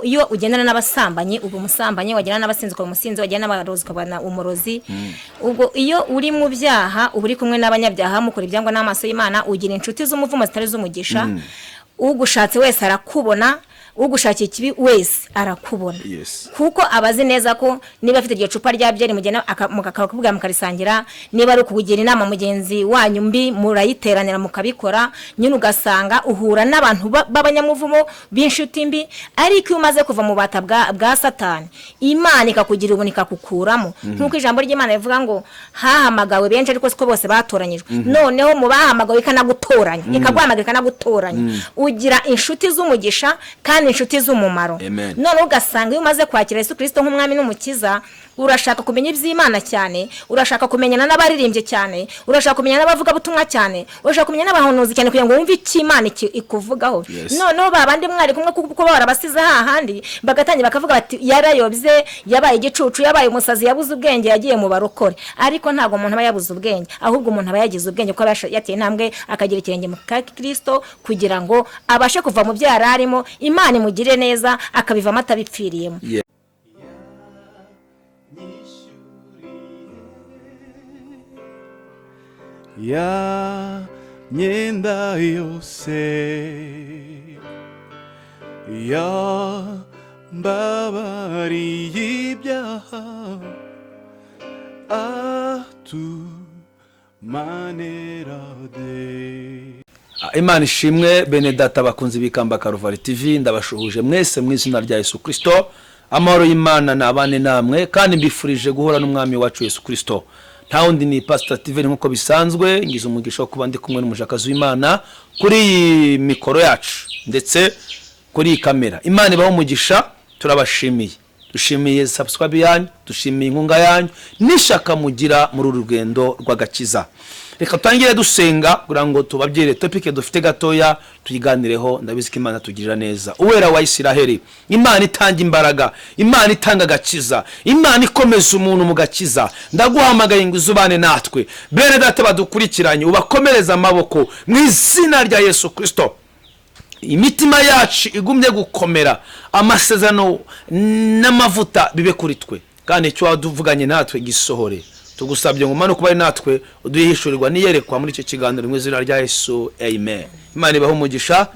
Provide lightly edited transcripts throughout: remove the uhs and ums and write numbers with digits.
iyo ugendana n'abasambanyi ubu musambanyi, wagendana n'abasinzi ukaba umusinzi, wagendana n'abarozi ukaba umurozi. Ubwo iyo uri mu byaha uba uri kumwe n'abanyabyaha mukora ibyangwa n'amaso y'Imana, ugira inshuti z'umuvumo zitari z'umugisha. Ugushatse wese arakubona, ugushakiye ikibi wese arakubona. Kuko abazi neza ko niba afite iryo cupa rya byeri mugena mukakubwira mukarisangira, niba ari ukugira inama mugenzi wanyu mbi murayiteranira mukabikora, nyine ugasanga uhura n'abantu b'abanyamuvumo b'inshuti mbi. Ariko iyo umaze kuva mu bata bwa Satani, Imana ikakugira ubunika kukuramo. Nkuko ijambo ry'Imana rivuga ngo hahamagawe benshi ariko siko bose batoranyijwe. Noneho mu bahamagawe ikanagutoranya, ikaguhamagara ikanagutoranya. Ugira inshuti z'umugisha kandi inshuti z'umumaro. None ugasanga iyo umaze kwakira Yesu Kristo nk'umwami n'umukiza, urashaka kumenya iby'Imana cyane, urashaka kumenyana n'abaririmbye cyane, urashaka kumenya n'abavuga butumwa cyane, urashaka kumenya n'abahanuzi cyane kugira ngo wumve icyo Imana ikuvugaho. Noneho babandi mwari kumwe kuko barabasize hahandi bagatangira bakavuga bati yarayobye, yabaye igicucu, yabaye umusazi, yabuze ubwenge, yagiye mu barokore. Ariko ntago umuntu aba yabuze ubwenge, ahubwo umuntu aba yagize ubwenge ko yateye intambwe akagira ikirenge mu Kristo kugira ngo abashe kuva mu byara arimo, Imana imugire neza akabivamo atabipfiriyemo. Ya myenda yose ya mbabariye ibyaha atumanerade. Imana ishimwe. Bene data bakunzi b'Ikamba Karuvari TV, ndabashuhuje mwese mu izina rya Yesu Kristo. Amahoro y'Imana nabane namwe kandi mbifurije guhora n'umwami wacu Yesu Kristo. Nta wundi ni Pastor Steven nkuko bisanzwe, ngize umugisha wo kuba ndi kumwe n'umujakazi w'Imana kuri mikoro yacu ndetse kuri kamera. Imana ibaho umugisha, turabashimiye. Dushimiye subscribe yanyu, dushimiye inkunga yanyu nishaka mugira muri urugendo rw'agakiza. Reka tutangire dusenga kugira ngo tubabyere topic dufite gatoya tuyiganireho. Ndabizi ko Imana tugirira neza. Uwera wa Isiraheli, Imana itanga imbaraga, Imana itanga agakiza, Imana ikomeza umuntu mu gakiza. Ndaguhamagaye ngo uzubane natwe. Bene data badukurikiranye, ubakomereza amaboko mu izina rya Yesu Kristo. Imitima yacu igumye gukomera, amasezerano n'amavuta bibe kuri twe, kandi icyo waduvuganye natwe gisohore. Tugusabye ngo Mana kuba natwe uduhishurirwa niyerekwa muri icyo kiganiro mu izina rya Yesu. Amen. Imana ibaho umugisha.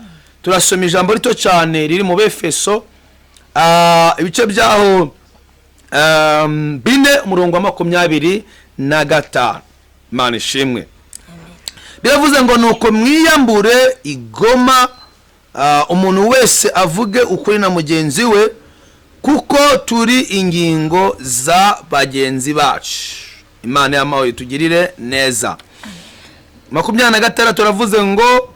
Turasoma ijambo rito cyane riri mu Befeso ibice byaho 4 umurongo wa 25. Imana ishimwe. Biravuze ngo nuko mwiyambure igoma, umuntu wese avuge ukuri na mugenzi we, kuko turi ingingo za bagenzi bacu. Imana y'amahoro itugirire neza. 26 turavuze ngo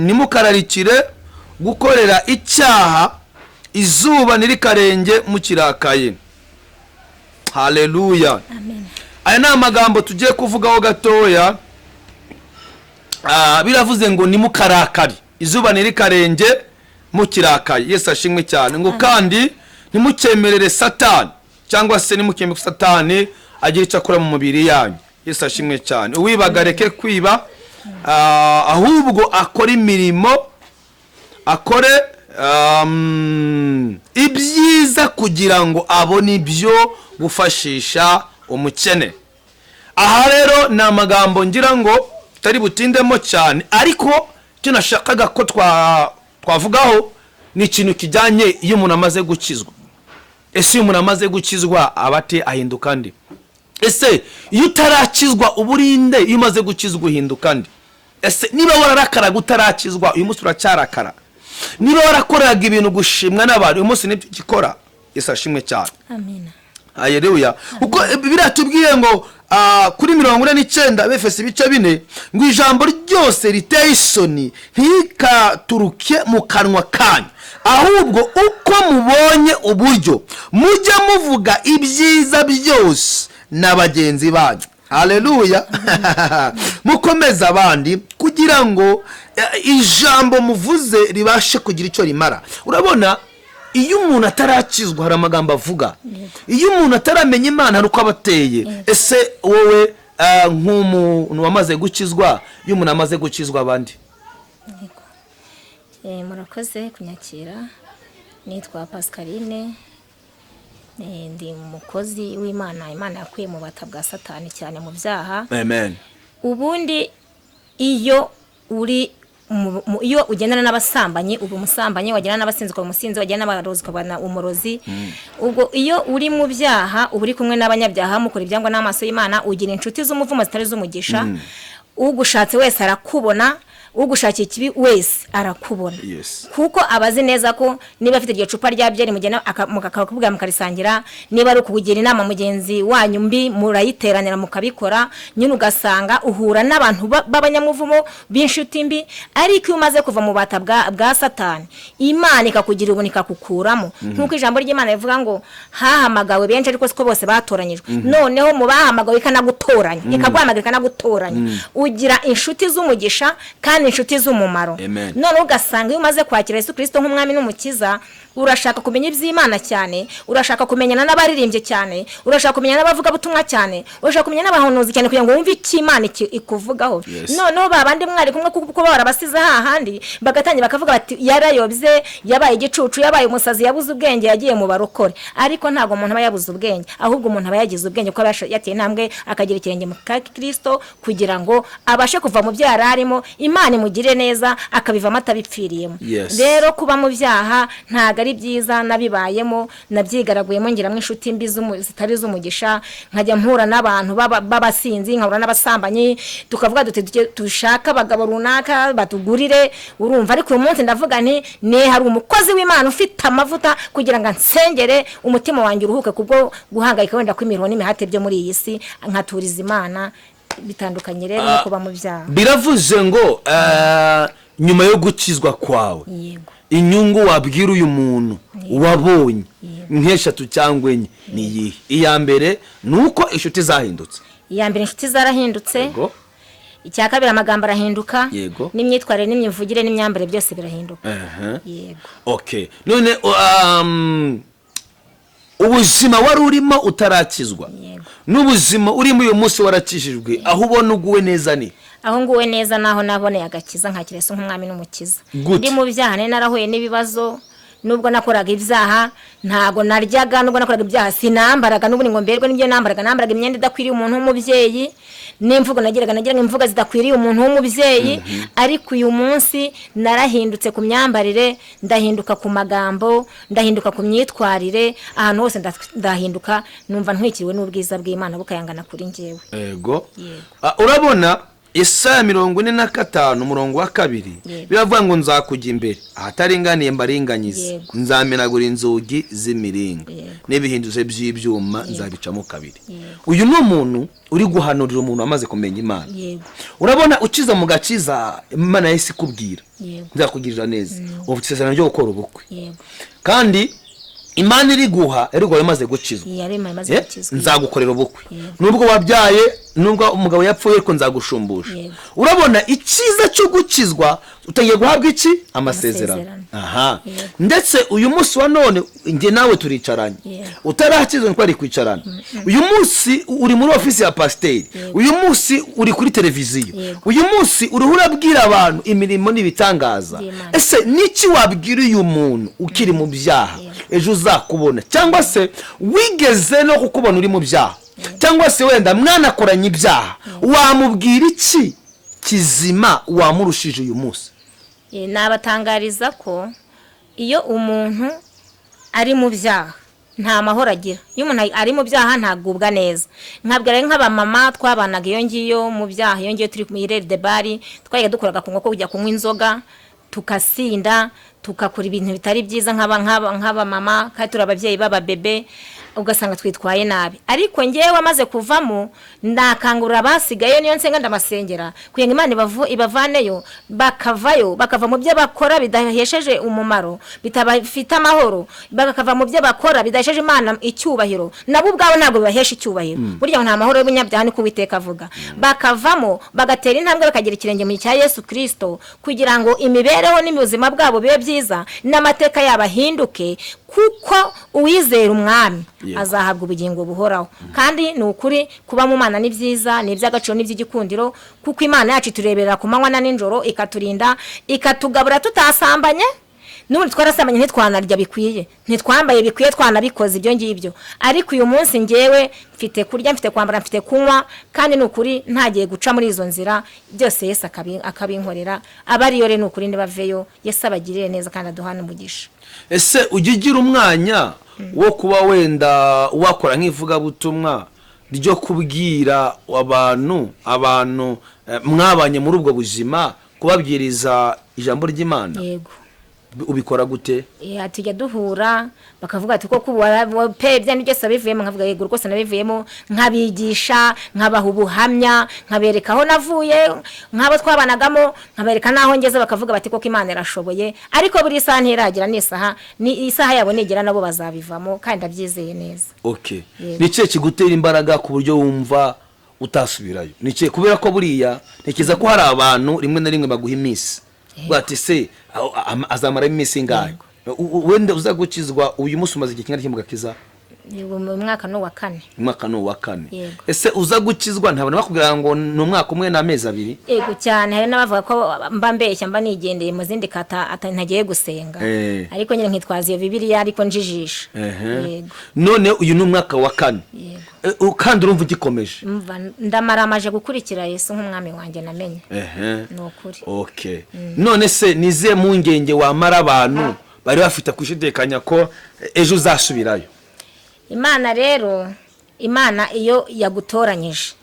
ntimukararikire gukorera icyaha izuba nirikarenge mukirakaye. Haleluya. Amen. Aya ni amagambo tugiye kuvugaho gatoya. Biravuze ngo nimukarakari izuba nirikarenge mukirakaye. Yesu ashimwe cyane. Ngo kandi nimukemerere Satani cyangwa se nimukembe Satani agira icyo akora mu mubiri yanyu. Yesu ashimwe cyane. Uwibagareke kwiba, ahubwo akora imirimo, akore ibyiza kugira ngo abone ibyo gufashisha umukene. Aha rero ni amagambo ngira ngo tutari butindemo cyane, ariko cyo nashakaga ko twavugaho ni ikintu kijyanye iyo umuntu amaze gukizwa. Ese iyo umuntu amaze gukizwa abate ahinduka ndi? Ese iyo utarakizwa uburinde iyo umaze gukizwa uhinduka ndi? Ese niba wararakaraga utarakizwa uyu munsi uracyarakara? Niba warakoraga ibintu gushimwa n'abantu uyu munsi nibyo gikora? Yesu ashimwe cyane. Amen. Haleluya. Uko biratubwiye ngo kuri 49 Befeso ibice 4 ngo ijambo ryose riteye isoni ntikaturuke mu kanwa kanyu, ahubwo uko mubonye uburyo mujya muvuga ibyiza byose na bagenzi banyu. Haleluya. Mukomeza abandi kugira ngo ijambo muvuze ribashe kugira icyo rimara. Urabona, iyo umuntu atarakizwa hari amagambo avuga. Iyo umuntu ataramenya Imana hari uko abateye. Ese wowe nk'umuntu wamaze gukizwa iyo umuntu amaze gukizwa abandi? Murakoze kunyakira. Nitwa Pascaline, ndi umukozi w'Imana. Imana yakuye mu bata bwa Satani cyane mu byaha. Amen. Ubundi iyo ugendana n'abasambanyi ubu umusambanyi, wagenda n'abasinzi ukaba umusinzi, wagenda n'abarozi ukaba umurozi. Ubwo iyo uri mu byaha uba uri kumwe n'abanyabyaha mukora ibyangwa n'amaso y'Imana, ugira inshuti z'umuvumo zitari z'umugisha. Ugushatse wese arakubona, ugushakiye ikibi wese arakubona. Kuko abazi neza ko niba afite igihe cupa rya byeri mugena akakubwira mukarisangira, niba ari ukugira inama mugenzi wanyu mbi murayiteranira mukabikora, nyine ugasanga uhura n'abantu b'abanyamuvumo b'inshuti mbi. Ariko iyo umaze kuva mu bata bwa Satani, Imana ikakugira ubuntu ikakukuramo. Nkuko ijambo ry'Imana rivuga ngo hahamagawe benshi ariko siko bose batoranyijwe. Noneho mu bahamagawe ikanagutoranya, ikaguhamagara ikanagutoranya. Ugira inshuti z'umugisha kandi inshuti z'umumaro. None ugasanga iyo umaze kwakira Yesu Kristo nk'umwami n'umukiza, urashaka kumenya iby'Imana cyane, urashaka kumenyana n'abaririmbye cyane, urashaka kumenya n'abavuga butumwa cyane, urashaka kumenya n'abahanuzi cyane kugira ngo wumve icyo Imana ikuvugaho. Noneho babandi mwari kumwe kuko barabasize hahandi bagatangira bakavuga bati yarayobye, yabaye igicucu, yabaye umusazi, yabuze ubwenge, yagiye mu barokore. Ariko ntago umuntu aba yabuze ubwenge, ahubwo umuntu aba yagize ubwenge kuko yateye intambwe akagira ikirenge mu Kristo kugira ngo abashe kuva mu byaha arimo, Imana imugire neza akabivamo atabipfiriyemo. Rero kuba mu byaha ntago ari byiza. Nabibayemo, nabyigaraguyemo ngiramwe inshuti mbi zitari z'umugisha, nkajya mpura n'abantu b'abasinzi, nkahura n'abasambanyi, tukavuga dushaka abagabo runaka batugurire. Urumva ariko uyu munsi ndavuga nti hari umukozi w'Imana ufite amavuta kugira ngo ansengere umutima wanjye uruhuke kubwo guhangayika wenda kw'imiruho n'imihate byo muri iyi si, nkaturiza Imana. Bitandukanye rero no kuba mu byaha. Biravuze ngo nyuma yo gukizwa kwawe, inyungu wabwira uyu muntu wabonye nk'eshatu cyangwa enye ni iyihe? Iya mbere nuko inshuti zahindutse. Iya mbere inshuti zarahindutse. Icya kabiri amagambo arahinduka, n'imyitwarire n'imyivugire n'imyambare byose birahinduka. Okay. None ubuzima wari urimo utarakizwa n'ubuzima urimo uyu munsi warakijijwe, aho ubona uguwe neza ni? Aho nguwe neza naho naboneye agakiza nkakira Yesu nk'umwami n'umukiza. Ndi mu byaha narahuye n'ibibazo, nubwo nakoraga ibyaha ntago naryaga, nubwo nakoraga ibyaha sinambaraga, nubwo ngo mberwe n'ibyo nambaraga imyenda idakwiriye umuntu w'umubyeyi, n'imvugo nagiraga imvugo zidakwiriye umuntu w'umubyeyi. Ariko uyu munsi narahindutse ku myambarire, ndahinduka ku magambo, ndahinduka ku myitwarire, ahantu hose ndahinduka, numva ntwikiriwe n'ubwiza bw'Imana bukayangana kuri njyewe. Urabona Yesaya 45:2 biravuga ngo nzakujya imbere ahataringaniye mbaringanyize, nzamenagura inzugi z'imiringa n'ibihinduze by'ibyuma nzabicamo kabiri. Uyu ni umuntu uri guhanurira umuntu wamaze kumenya Imana. Urabona ukiza mu gakiza, Imana yahise ikubwira nzakugirira neza, ufite isezerano ryo gukora ubukwe. Kandi Imana iri guha eriko yamaze gukizwa, nzagukorera ubukwe. Nubwo wabyaye, nubwo umugabo yapfuye, ariko nzagushumbusha. Urabona ikiza cyo gukizwa utangiye guhabwa iki? Amasezerano. Ndetse uyu munsi wa none nge nawe turicaranye, utarakizwa nko ari kwicarana. Uyu munsi uri muri ofisi ya pasiteri, uyu munsi uri kuri televiziyo, uyu munsi uruhura bwira abantu imirimo n'ibitangaza. Ese niki wabwira uyu muntu ukiri mu byaha ejo uzakubona, cyangwa se wigeze no kukubona uri mu byaha, cyangwa se wenda mwanakoranye ibyaha, wamubwira iki kizima wamurushije uyu munsi? Nabatangariza ko iyo umuntu ari mu byaha nta mahoro agira. Iyo umuntu ari mu byaha ntagubwa neza. Nkabwira nk'abamama twabanaga iyo ngiyo mu byaha, iyo ngiyo turi mu irere de bari, twagiye dukoraga ku nkoko kujya kunywa inzoga, tukasinda, tukakora ibintu bitari byiza nk'aba mama, kandi turi ababyeyi b'ababebe, ugasanga twitwaye nabi. Ariko ngewe amaze kuvamo, ndakangurira abasigaye niyo nsenga ndamasengera kugira ngo Imana ibavaneyo, bakava mu byo bakora bidahesheje umumaro, bitabafite amahoro, bakava mu byo bakora bidahesheje Imana icyubahiro, nabo ubwabo ntabwo bibahesha icyubahiro. Burya nta mahoro y'umunyabyaha ni Uwiteka avuga. Bakavamo bagatera intambwe bakagira ikirenge mu cya Yesu Kristo kugira ngo imibereho n'imibuzima bwabo bibe byiza n'amateka yabo ahinduke, kuko uwizera umwami azahabwa ubugingo buhoraho. Kandi ni ukuri kuba mu Mana ni byiza, ni iby'agaciro n'iby'igikundiro, kuko Imana yacu itureberera ku manywa na nijoro, ikaturinda, ikatugabura tutasambanye. N'ubundi twarasambanye ntitwanarya bikwiye, ntitwambaye bikwiye, twanabikoze ibyo ngibyo. Ariko uyu munsi ngewe mfite kurya, mfite kwambara, mfite kunywa, kandi ni ukuri ntagiye guca muri izo nzira, byose Yesu akabinkorera. Abariyo rero ni ukuri ndibaveyo, Yesu abagirire neza kandi aduhana umugisha. Ese ugigira umwanya wo kuba wenda wakora nk'ivugabutumwa ryo kubwira abantu mwabanye muri ubwo buzima, kubabwiriza ijambo ry'Imana? Yego. Ubikora gute? Tujya duhura bakavuga ati koko pebye n'ibyo sabivuyemo, nkavuga yego rwose nabivuyemo, nkabigisha, nkabaha ubuhamya, nkabereka aho navuye, nk'abo twabanagamo, nkabereka naho ngeze, bakavuga bati koko Imana irashoboye. Ariko buri saha ntiragira, ni isaha yabo nigera nabo bazabivamo, kandi ndabyizeye neza. Okay. Nikiye kigutera imbaraga ku buryo wumva utasubirayo? Nikiye kubera ko buriya ntekereza ko hari abantu rimwe na rimwe baguha iminsi, bati se azamara iminsi ingahe? Wenda uza gukizwa uyu munsi umaze igihe kingana kimugakiza? Mu mwaka no wa 4. Umwaka no wa 4. Ese uza gukizwa ntabona bakubwira ngo ni umwaka umwe n'amezi 2? Yego cyane, hari n'abavuga ko mba mbeshya, mba nigendeye mu zindi kata ntagiye gusenga. Ariko nyine nkitwaza iyo Bibiliya, ariko njijisha. Yego. None uyu ni umwaka wa 4. Yego. Kandi urumva ugikomeje? Ndamara amaje gukurikira Yesu nk'umwami wanjye namenye. No kuri. Okay. None se nize mu ngenge wamara abantu bari bafite kwishidekanya ko ejo uzasubirayo? Imana rero, Imana iyo yagutoranyije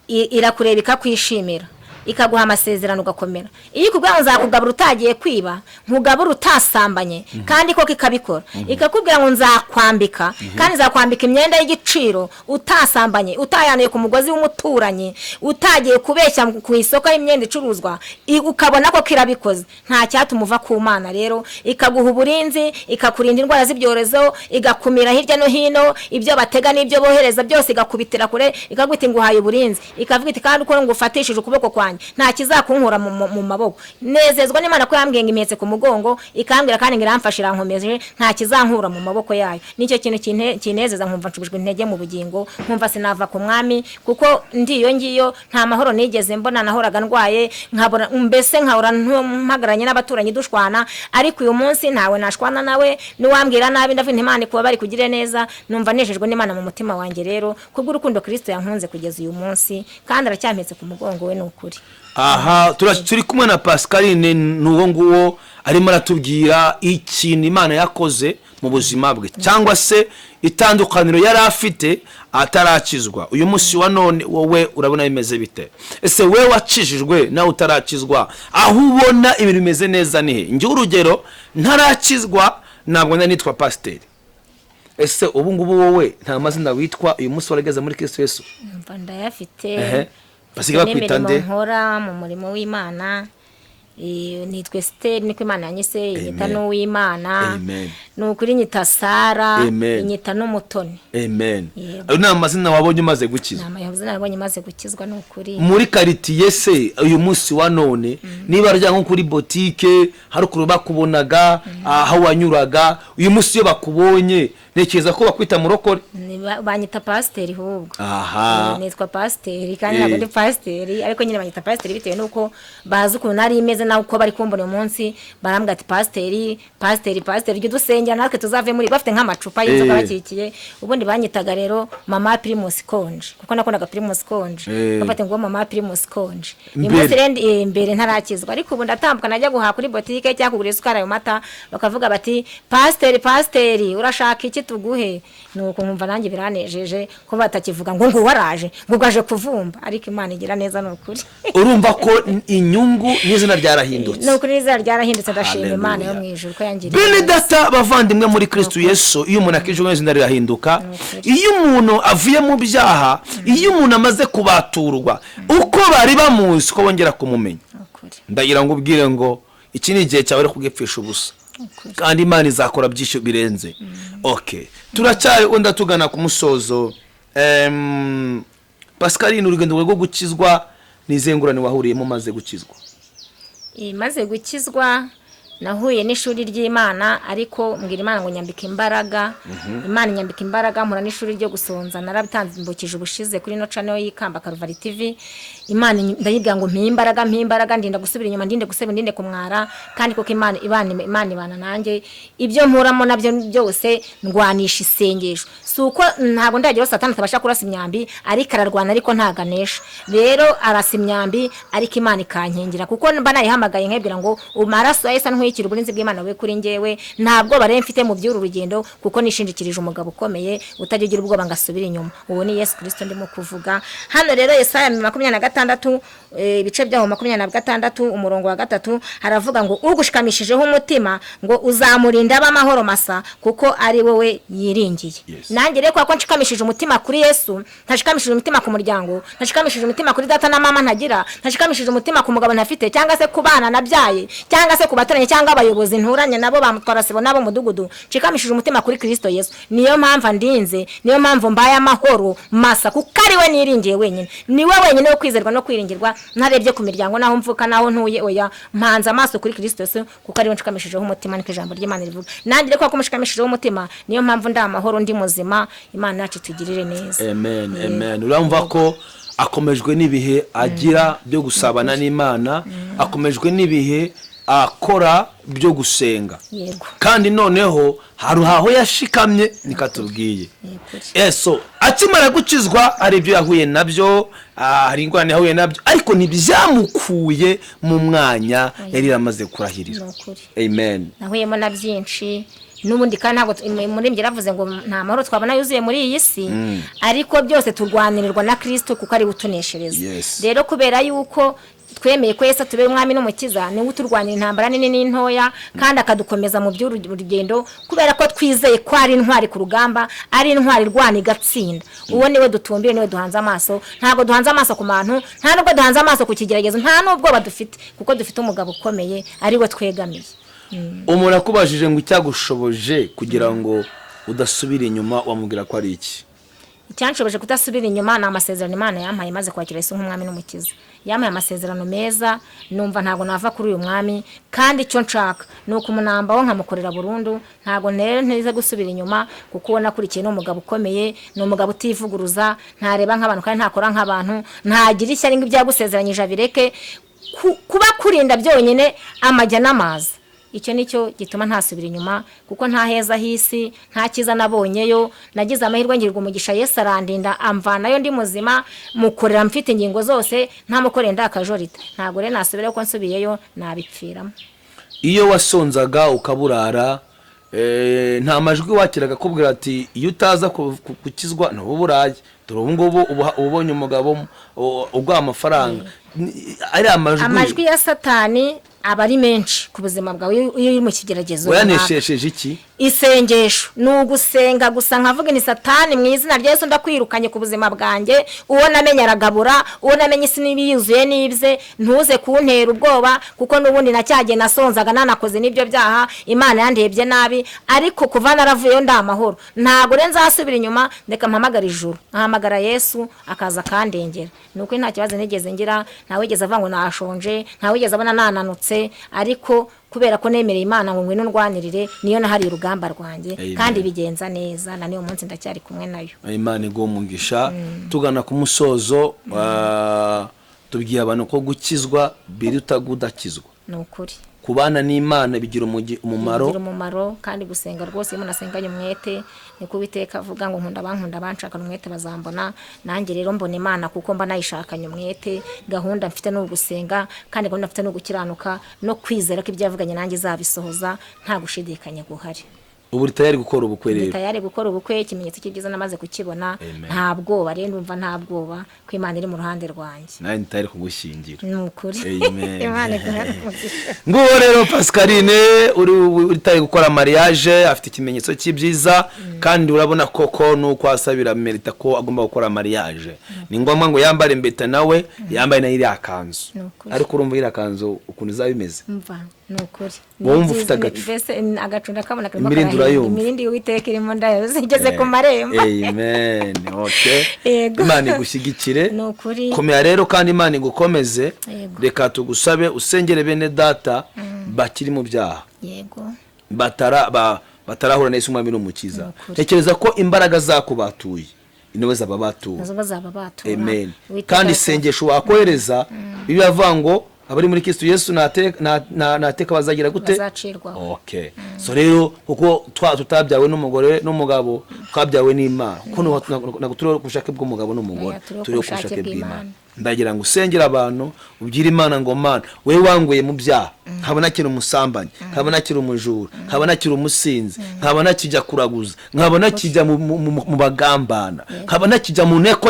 irakureba ikakwishimira, ikaguha amasezerano ugakomera. Iyo ikubwira nzakugabura utagiye kwiba, nkugabura utasambanye, kandi koko ikabikora. Ikakubwira ngo nzakwambika, kandi nzakwambika imyenda y'igiciro, utasambanye, utayaneye ku mugozi w'umuturanyi, utagiye kubeshya ku isoko y'imyenda icuruzwa, ukabona ko kirabikoze. Nta cyatuma uva ku Mana rero, ikaguha uburinzi, ikakurinda indwara z'ibyorezo, igakumira hirya no hino ibyo batega n'ibyo bohereza byose, igakubitira kure, ikagwita nguhaye uburinzi, ikavuga iti kandi uko ngufatishije ukuboko kwanjye nta kizakunkura mu maboko. Nezezwa n'Imana ko yambwiye ngo imetse ku mugongo, ikambwira kandi ngo iramfashira nkomeje, nta kizankura mu maboko yayo. Nicyo kintu kinezeza, nkumva nshubijwe intege mu bugingo, nkumva sinava ku mwami, kuko ndiyo ngiyo nta mahoro nigeze mbona, nahoraga ndwaye, nkabona mbese nkahora mpagaranye n'abaturanyi dushwana. Ariko uyu munsi ntawe nashwana nawe, niwambwira nabi ndavuga Imana kuba bari kugire neza, numva nejejwe n'Imana mu mutima wanjye rero, kubwo urukundo Kristo yankunze kugeza uyu munsi, kandi aracyampetse ku mugongo we. N'ukuri. Aha, turi kumwe na Pascaline, nuwo nguwo arimo aratubwira ikintu Imana yakoze mu buzima bwe, cyangwa se itandukaniro yari afite atarakizwa. Uyu munsi wa none wowe urabona bimeze bite? Ese we wacishijwe nawe utarakizwa, aho ubona ibintu bimeze neza nihe? Njye urugero ntarakizwa, ntabwo nitwa pasiteri. Ese ubu ngubu wowe nta mazina witwa uyu munsi warageze muri Kristo Yesu? Mva ndayafite. Basiga bakwita nde? Nkora mu murimo w'Imana, nitwe Esther, niko Imana yanyise, inyita n'uw'Imana. Nukuri nyita Sara, inyita n'Umutoni. Amen. Ayo ni amazina wabonye umaze gukiza? Ni amazina nabonye maze gukizwa. N'ukuri muri quartier se uyu munsi wa none, niba rya nko kuri boutique hari ukuru bakubonaga, aho wanyuraga, uyu munsi iyo bakubonye nekeza ko bakwita murokore? Banyita pasiteri hubwo. Aha. Nitwa pasiteri, kandi ntabwo ndi pasiteri, ariko nyine banyita pasiteri bitewe nuko bazi ukuntu ari imeze, naho uko bari kumbona uyu munsi barambwira ati pasiteri ryo dusengera natwe tuzave muri, bafite nk'amacupa y'inzoga bakikiye. Ubundi banyitaga rero Mama Primus Konje, kuko nakundaga Primus Konje, bafite ngo Mama Primus Konje. Umunsi rende imbere ntarakizwa, ariko ubu ndatambuka najya guhaha kuri boutique cyangwa kugura isukari ayo mata, bakavuga bati pasiteri urashaka iki tuguhe? Nuko nkumva nanjye biranejeje ko batakivuga ngo waraje ngo gaje kuvumba, ariko Imana igira neza. N'ukuri urumva ko inyungu n'izina ryarahindutse? N'ukuri izina ryarahindutse, ndashima Imana yo mu ijuru ko yangiriye. Bene data bavandimwe muri Kristo Yesu, iyo umuntu akijwe izina rirahinduka. Iyo umuntu avuye mu byaha, iyo umuntu amaze kubaturwa, uko bari bamuzi ko bongera kumumenya. Ndagira ngo ubwire ngo iki ni igihe cyawe kugepfisha ubusa, kandi Imana izakora byinshi birenze. Okay, turacyari unda tugana ku musozo. Pascaline, urugendo rwo gukizwa n'izengurane wahuriyemo maze gukizwa? Maze gukizwa nahuye n'ishuri ry'Imana ariko mbwira Imana ngo nyambika imbaraga. Imana nyambika imbaraga, mpura n'ishuri ryo gusonza, narabitanzibukije ubushize kuri no channel y'Ikamba Calvary TV. Imana ndayibwira ngo mpi imbaraga ndinda gusubira inyuma, ndinde kumwara, kandi koko Imana ibana nanjye. Ibyo mpuramo nabyo byose ndwanisha isengesho. Suko ntago ndagira Satani tabasha kurasa imyambi, ariko ararwana ariko ntaganesha. Rero arasa imyambi ariko Imana ikankengera, kuko mba nayihamagaye nkebwira ngo umaraso ya Yesu ntwikira uburinzi bw'Imana we kuri njyewe. Ntabwo bare mfite mu by'uru rugendo, kuko nishingikirije umugabo ukomeye utagigira ubwoba ngasubira inyuma. Uwo ni Yesu Kristo ndimo kuvuga hano. Rero Yesaya 26 ibice byaho 26 umurongo wa 3 haravuga ngo ugushikamishijeho umutima ngo uzamurinda ab'amahoro masa, kuko ari wowe yiringiye. Nanjye rero ko nshikamishije umutima kuri Yesu, ntashikamishije umutima ku muryango, ntashikamishije umutima kuri data na mama ntagira, ntashikamishije umutima ku mugabo ntafite, cyangwa se ku bana nabyaye, cyangwa se ku baturanye cyangwa abayobozi nturanye nabo bamutwara sibo nabo mudugudu. Nshikamishije umutima kuri Kristo Yesu. Niyo mpamvu ndinze, niyo mpamvu mbaye amahoro masa, kuko ari we niringiye wenyine. Niwe wenyine wo kwizerwa no kwiringirwa, ntarebye ku miryango naho mvuka naho ntuye. Oya, mpanza amaso kuri Kristo Yesu, kuko ari we nshikamishijeho umutima, niko ijambo ry'Imana rivuga. Nanjye rero ko mushikamishijeho umutima, niyo mpamvu nda amahoro ndi muzima. Imana yacu tugirire neza. Amen. Amen. Uramva ko akomejwe n'ibihe agira byo gusabana n'Imana, akomejwe n'ibihe akora byo gusenga. Yego. Kandi noneho haruhaho yashikamye nikatubwiye. Eso akimara gukizwa ari byo yahuye nabyo, hari ingwane yahuye nabyo, ariko ntibyamukuye mu mwanya yari yamaze kurahirira. Amen. Nahuyemo na byinshi n'ubundi, kandi ntabwo muri mbye ravuze ngo nta mahoro twabona yuzuye muri iyi si, ariko byose turwanirirwa na Kristo, kuko ari utuneshereza. Rero kubera yuko twemeye ko Yesu tube umwami n'umukiza, ni uturwanira intambara nini n'intoya, kandi akadukomeza mu by'urugendo, kubera ko twizeye ko ari intwari ku rugamba, ari intwari rwani gatsinda. Uwo niwe dutumbire, niwe duhanze amaso. Ntabwo duhanze amaso ku bantu, nta nubwo duhanze amaso ku kigeragezo, nta nubwo badufite, kuko dufite umugabo ukomeye ari we twegamiye. Umuntu akubajije ngo icyagushoboje kugira ngo udasubira inyuma, wamubwira ko ari iki? Icyanshoboje kudasubira inyuma ni amasezerano Imana yampaye maze kwakira Yesu nk'umwami n'umukiza. Yampaye amasezerano meza, numva ntago nava kuri uyu mwami, kandi icyo nshaka ni ukumunambaho nkamukorera burundu. Ntago ntize gusubira inyuma, kuko ubona kurikiye n'umugabo ukomeye, ni umugabo utivuguruza, ntareba nk'abantu kandi ntakora nk'abantu, ntagira ishyari ngo ibyagusezeranyije abireke, kuba kurinda byonyine amajya n'amazi. Icyo nicyo gituma ntasubira inyuma, kuko nta heza hisi, nta kiza nabonyeyo. Nagize amahirwe ngirwa umugisha, Yesu arandinda amvanayo ndi muzima, mukorera mfite ingingo zose, nta mukorera ndakajorita. Ntago rero nasubira ko nsubiyeyo nabipfiramo. Iyo wasonzaga ukaburara, nta majwi wakiraga kubwira ati iyo utaza kukizwa no buraye, dore ubu ngubu ubonye umugabo ugwa amafaranga. Ari amajwi ya Satani aba ari menshi ku buzima bwawe iyo uri mu kigeragezo. Wayaneshesheje iki? Isengesho, nugusenga gusa nkavuga ni Satani mu izina rya Yesu ndakwirukanye ku buzima bwanjye. Uwo namenye aragabura, uwo namenye isi nibiyuzuye nibye, ntuze kuntera ubwoba, kuko nubundi nacyagiye nasonzaga nanakoze nibyo byaha, Imana yandebye nabi, ariko kuva naravuyeyo nda amahoro. Ntago nzasubira inyuma, ndeka mpamagara ijuru, nkahamagara Yesu akaza kandengera. Nuko nta kibazo nigeze ngira, nta wigeze avango nashonje, nta wigeze abona nananutse, ariko kubera ko nemereye Imana ngo ngwino ndwanirire, niyo nahari urugamba rwanjye. Kandi bigenza neza, na niyo munsi ndacyari kumwe nayo. Imana igumugisha. Tugana ku musozo, tubwiye abantu ko gukizwa biruta gudakizwa. Nukuri kubana n'Imana bigira umumaro, kandi gusenga rwose iyo munasenganye umwete, niko Uwiteka avuga ngo nkunda banshaka umwete bazambona. Nanjye rero mbona Imana kuko mba nayishakanye umwete. Gahunda mfite no gusenga, kandi gahunda mfite no gukiranuka no kwizera ko ibyavuganye nanjye zabisohoza, nta gushidikanya guhari. Ubu tayari gukora ubukwe rero. Tayari gukora ubukwe, ikimenyetso cy'ibyiza namaze kukibona. Nta bwoba rero, ndumva nta bwoba ko Imana iri mu ruhande rwanjye. Nawe tayari kugushyingira. Nukuri. Amen. Imana iguhe. Nguwo rero Pascaline uri tayari gukora mariage, afite ikimenyetso cy'ibyiza, kandi urabona koko nuko asabira merita ko agomba gukora mariage. Ni ngombwa ngo yambare mbeta nawe, yambaye na iriya kanzu. Ariko urumva iriya kanzu ukuntu zabimeze. Mva nukuri. Wumva ufite agacunda kabona imirindi y'Uwiteka irimo ndayo zigeze ku marembo. Amen. Okay. Imana igushyigikire. Nukuri. Komera rero kandi Imana igukomeze. Reka tugusabe usengere bene data bakiri mu byaha. yego batarahura n'Yesu umwami n'umukiza. Nukuri. Tekereza ko imbaraga zakubatuye niwe zaba batuye. nazo bazaba batura. Amen. Uwiteka Kandi ariko- isengesho wakohereza Bibiliya avuga ngo abari muri Kristo Yesu nateka bazagira gute? bazacirwaho. Okay. So rero kuko tutabyawe n'umugore n'umugabo, twabyawe n'Imana. Kuko naguturo kushake bw'umugabo n'umugore, Yeah, turi kubushake kushake bw'Imana. bw'Imana. Ndagira ngo usengera abantu ubwire Imana ngo Mana wewe wanguye mu byaha, nkaba nakiri umusambanyi, nkaba nakiri umujura, nkaba nakiri umusinzi, nkaba nakijya kuraguza, nkaba nakijya mu bagambana, nkaba nakijya mu nteko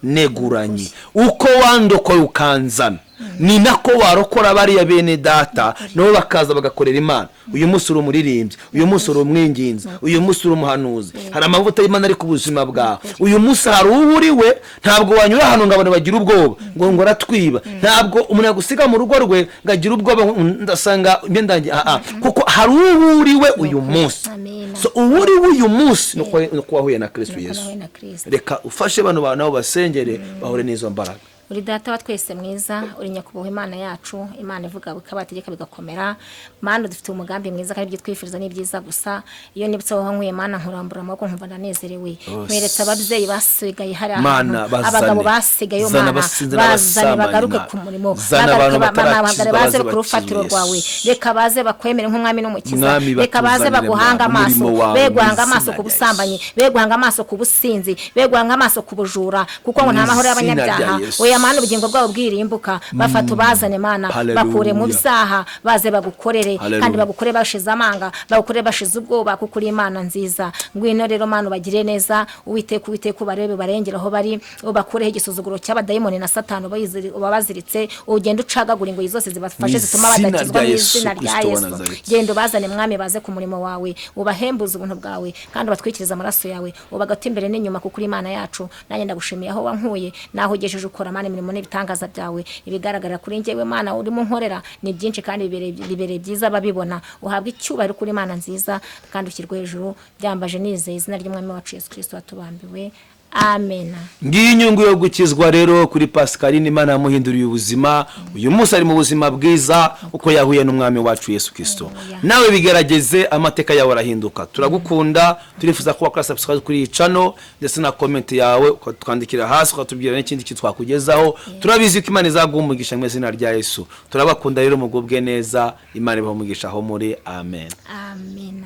y'abaneguranye. Uko wandokoye ukanzana ni nako warokora bariya bene data nabo bakaza bagakorera Imana. Uyu munsi uri umuririmbyi, uyu munsi uri umwinginzi, uyu munsi uri umuhanuzi, hari amavuta y'Imana ari ku buzima bwawe. Uyu munsi hari uburiwe, ntabwo wanyura hano ngo abantu bagira ubwoba ngo aratwiba, ntabwo umuntu yagusiga mu rugo rwe ngagira ubwoba ndasanga imyenda kuko hari uburiwe uyu munsi. Amen. So uburiwe uyu munsi nuko wahuye na Kristo Nuko Yesu. nahuye na Kristo. Reka ufashe bano bantu nabo basengere bahure n'izo mbaraga. Uri data wa twese mwiza, uri nyakubahwa Imana yacu, Imana ivuga bikabategeka bigakomera. Mana dufite umugambi mwiza kandi ibyo twifuriza ni byiza gusa. Iyo nibutse aho nkuye Mana nkurambura amaboko nkumva ndanezerewe. Nkweretse ababyeyi basigaye hari Mana, ahantu, bazane. abagabo basigaye Zana Mana, abasinzi bazane n'abasambanyi, bagaruke Mana. ku murimo, Zana abantu batarakizwa, baze baze ku rufatiro bakizwe, rwawe. Yesu. Reka baze bakwemere nk'umwami n'umukiza. Mwami, Reka baze batuzanire baguhanga Mana, amaso, umurimo wawe, be guhanga mu amaso izina ku rya busambanyi, be guhanga amaso ku businzi, be guhanga amaso ku bujura, kuko ngo nta Mu mahoro izina y'abanyabyaha. rya Yesu. Oya Mana ubugingo bwabo bwirimbuka, bafata ubazane Mana, Hallelujah. bakure mu byaha, baze bagukorere Hallelujah. kandi bagukore bashize amanga, bagukore bashize ubwoba, kuko uri Imana nziza. Ngwino rero Mana ubagire neza, Uwiteka ubarebe barengera aho bari, ubakureho igisuzuguro cy'abadayimoni na Satani ubabaziritse, ugenda ucagagura ingoyi zose zibafashe zituma badakizwa mu izina rya Yesu. Genda ubazane Mwami, baze ku murimo wawe, ubahembuze ubuntu bwawe kandi ubatwikiriza amaraso yawe, ubagate imbere n'inyuma, kuko uri Imana yacu. Nanjye ndagushimiye aho wankuye naho ugejeje ukora Mana imirimo n'ibitangaza byawe. Ibigaragara kuri njyewe Mana urimo nkorera ni byinshi kandi bibereye byiza babibona. Uhabwe icyubahiro kuri Imana nziza kandi ushyirwe hejuru. Byambaje nizeye izina ry'Umwami wacu Yesu Kristo watubambiwe. Amen. Ngiyi inyungu yo gukizwa rero kuri Pascaline, Imana yamuhinduriye ubuzima. Uyu munsi ari mu buzima bwiza uko yahuye n'umwami wacu Yesu Kristo. Nawe bigerageze, amateka yawe arahinduka. Turagukunda, turifuza ko wakora subscribe kuri iyi channel ndetse na comment yawe ukatwandikira hasi ukatubwira n'ikindi kitwakugezaho. Turabizi ko Imana izaguha umugisha mu izina rya Yesu. Turabakunda rero mugubwe neza, Imana ibahe umugisha aho muri. Amen. Amen.